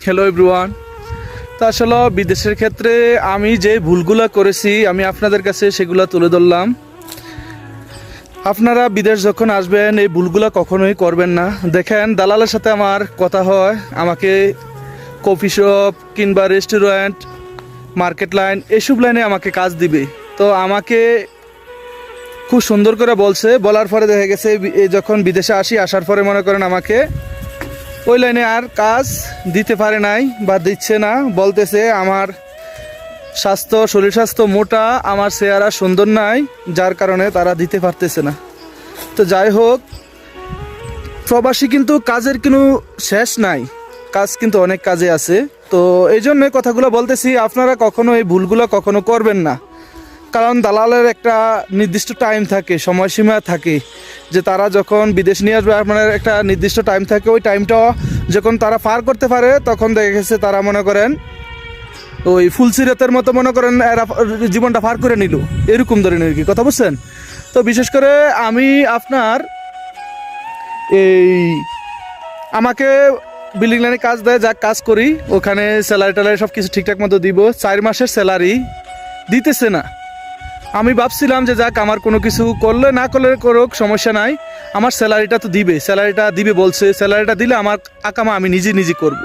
Hello everyone. তো আসলে বিদেশের ক্ষেত্রে আমি যে ভুলগুলো করেছি আমি আপনাদের কাছে সেগুলো তুলে ধরলাম। আপনারা বিদেশ যখন আসবেন এই ভুলগুলো কখনোই করবেন না। দেখেন, দালালের সাথে আমার কথা হয়, আমাকে কফি শপ কিংবা রেস্টুরেন্ট, মার্কেট লাইন এসব লাইনে আমাকে কাজ দিবে। তো আমাকে খুব সুন্দর করে বলছে, বলার পরে দেখা গেছে যখন বিদেশে আসার পরে মনে করেন আমাকে ওই লাইনে আর কাজ দিতে পারে নাই বা দিচ্ছে না। বলতেছে আমার শরীর স্বাস্থ্য মোটা, আমার চেহারা সুন্দর নাই, যার কারণে তারা দিতে পারতেছে না। তো যাই হোক, প্রবাসী কিন্তু কাজের কোনো শেষ নাই, কাজ কিন্তু অনেক কাজে আছে। তো এই জন্য কথাগুলো বলতেছি, আপনারা কখনো এই ভুলগুলো কখনো করবেন না। কারণ দালালের একটা নির্দিষ্ট টাইম থাকে, সময়সীমা থাকে, যে তারা যখন বিদেশ নিয়ে আসবে আপনার একটা নির্দিষ্ট টাইম থাকে। ওই টাইমটা যখন তারা পার করতে পারে তখন দেখা গেছে তারা মনে করেন ওই ফুলসিরাতের মতো মনে করেন এরা জীবনটা পার করে নিল, এরকম ধরনের আর কি, কথা বুঝছেন? তো বিশেষ করে আমি আপনার এই আমাকে বিল্ডিং লাইনে কাজ দেয়, যা কাজ করি ওখানে স্যালারি ট্যালারি সব কিছু ঠিকঠাক মতো দিব। 4 মাসের স্যালারি দিতেছে না। আমি ভাবছিলাম যে যাক, আমার কোনো কিছু করলে না করলে করুক, সমস্যা নাই, আমার স্যালারিটা তো দিবে, স্যালারিটা দিবে বলছে, স্যালারিটা দিলে আমার আকামা আমি নিজে করব।